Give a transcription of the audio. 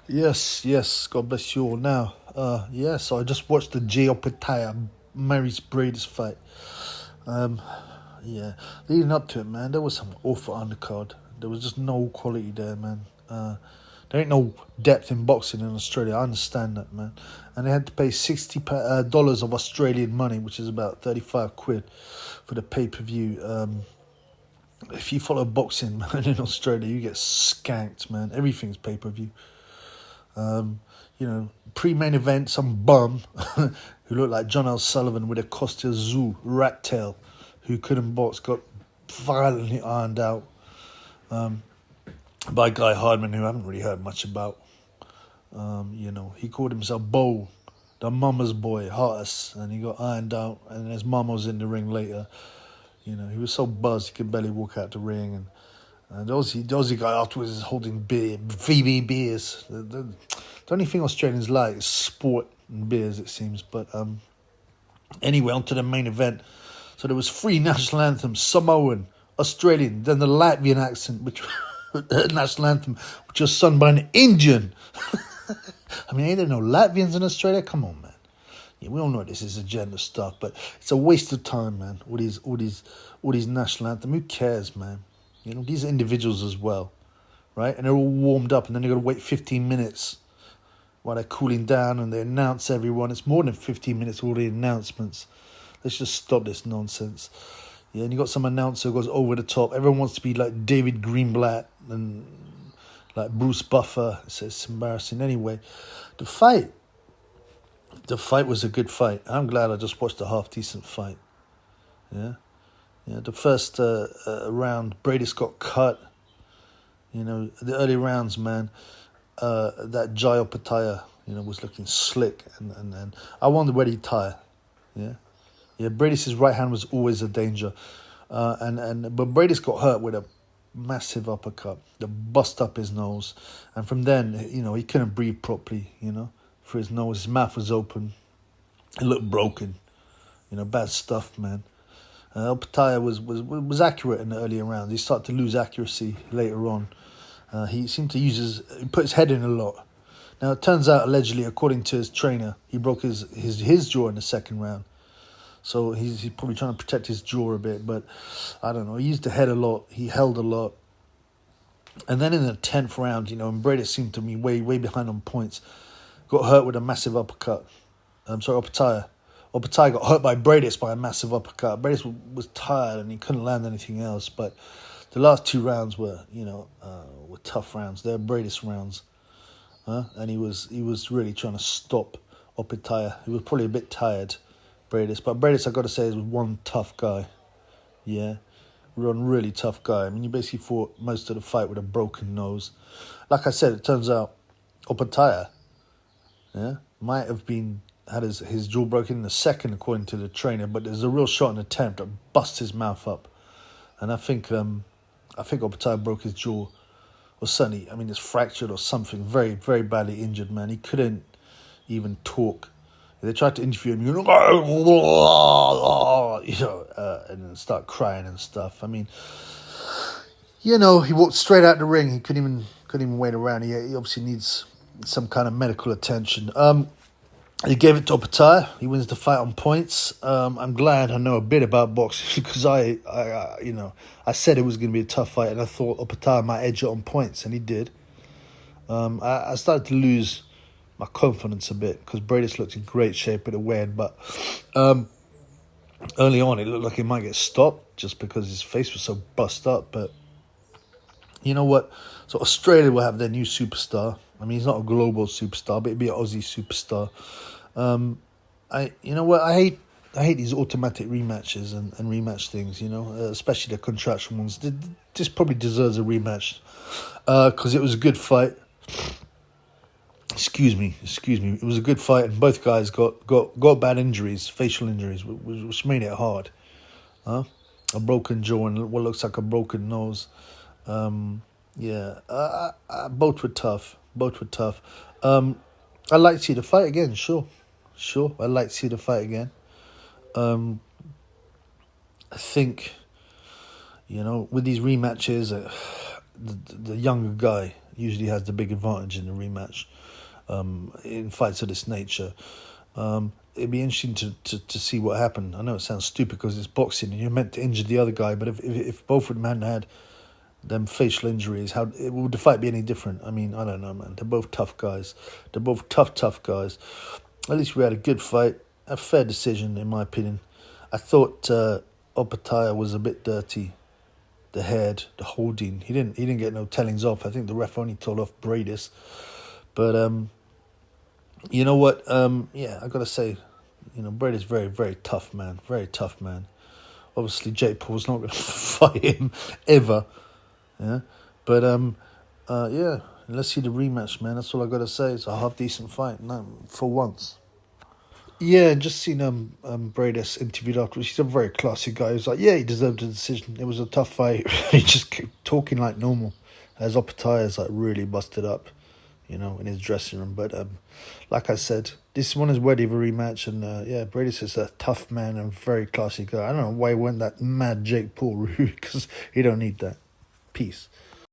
Yes, yes. God bless you all. Now, yeah. So I just watched the Opetaia Mary's Breidis fight. Um, yeah. Leading up to it, man, there was some awful undercard. There was just no quality there, man. There ain't no depth in boxing in Australia. I understand that, man. And they had to pay $60 of Australian money, which is about 35 quid, for the pay per view. If you follow boxing, man, in Australia, you get skanked, man. Everything's pay per view. Um, pre-main event, some bum who looked like John L. Sullivan with a Costa Zoo rat tail, who couldn't box, got violently ironed out by Guy Hardman, who I haven't really heard much about. He called himself Bo, the mama's boy, hottest, and he got ironed out, and his mama was in the ring later. He was so buzzed he could barely walk out the ring, and the Aussie guy afterwards is holding beer, VB beers. The only thing Australians like is sport and beers, it seems. But anyway, on to the main event. So there was three national anthems: Samoan, Australian, then the Latvian accent, which national anthem, which was sung by an Indian. I mean, ain't there no Latvians in Australia? Come on, man. Yeah, we all know this is agenda stuff, but it's a waste of time, man. All these national anthem. Who cares, man? These are individuals as well, right? And they're all warmed up, and then they've got to wait 15 minutes while they're cooling down, and they announce everyone. It's more than 15 minutes, all the announcements. Let's just stop this nonsense. Yeah, and you got some announcer who goes over the top. Everyone wants to be like David Greenblatt and like Bruce Buffer. It's embarrassing. Anyway, the fight was a good fight. I'm glad I just watched a half-decent fight. Yeah. The first round, Breidis got cut. The early rounds, man, that Opetaia, was looking slick. And I wonder where he'd tire. Yeah. Breidis' right hand was always a danger. But Breidis got hurt with a massive uppercut that bust up his nose. And from then, he couldn't breathe properly, for his nose. His mouth was open. It looked broken. Bad stuff, man. Opetaia was accurate in the earlier rounds. He started to lose accuracy later on. He seemed to put his head in a lot. Now, it turns out, allegedly, according to his trainer, he broke his jaw in the second round. So he's probably trying to protect his jaw a bit, but I don't know. He used the head a lot. He held a lot. And then in the 10th round, and Breidis seemed to be way behind on points, got hurt with a massive uppercut. Opetaia. Opetaia got hurt by Breidis by a massive uppercut. Breidis was tired and he couldn't land anything else. But the last two rounds were tough rounds. They're Breidis rounds, and he was really trying to stop Opetaia. He was probably a bit tired, Breidis. But Breidis, I got to say, is one tough guy. Yeah, one really tough guy. I mean, he basically fought most of the fight with a broken nose. Like I said, it turns out Opetaia, might have had his jaw broken in the second, according to the trainer, but there's a real shot in the 10th that busts his mouth up. And I think Opetaia broke his jaw, or certainly, it's fractured or something, very, very badly injured, man. He couldn't even talk. They tried to interview him, and then start crying and stuff. He walked straight out the ring. He couldn't even wait around. He obviously needs some kind of medical attention. He gave it to Opetaia. He wins the fight on points. I'm glad I know a bit about boxing because I said it was going to be a tough fight, and I thought Opetaia might edge it on points, and he did. I started to lose my confidence a bit because Breidis looked in great shape at the weigh-in, but early on it looked like he might get stopped just because his face was so bust up. But you know what? So Australia will have their new superstar. He's not a global superstar, but he'd be an Aussie superstar. I hate these automatic rematches and rematch things, especially the contractual ones. This probably deserves a rematch because it was a good fight. Excuse me. It was a good fight, and both guys got bad injuries, facial injuries, which made it hard. A broken jaw and what looks like a broken nose. Both were tough. I'd like to see the fight again, sure. I'd like to see the fight again. I think, with these rematches, the younger guy, usually has the big advantage in the rematch in fights of this nature. It'd be interesting to see what happened. I know it sounds stupid because it's boxing and you're meant to injure the other guy, but if both of them hadn't had them facial injuries, how would the fight be any different? I mean, I don't know, man. They're both tough guys. They're both tough guys. At least we had a good fight, a fair decision, in my opinion. I thought Opetaia was a bit dirty. The head, the holding. He didn't get no tellings off. I think the ref only told off Breidis. But you know what? Yeah, I gotta say, Breidis very, very tough man. Very tough man. Obviously, Jake Paul's not gonna fight him ever. Yeah, but yeah. Let's see the rematch, man. That's all I gotta say. It's a half decent fight, for once. Yeah, just seen Breidis interviewed afterwards. He's a very classy guy. He was like, yeah, he deserved the decision. It was a tough fight. He just kept talking like normal. As Opetaia is like really busted up, in his dressing room. But like I said, this one is worthy of a rematch. And yeah, Breidis is a tough man and very classy guy. I don't know why he went that mad Jake Paul route because he don't need that. Peace.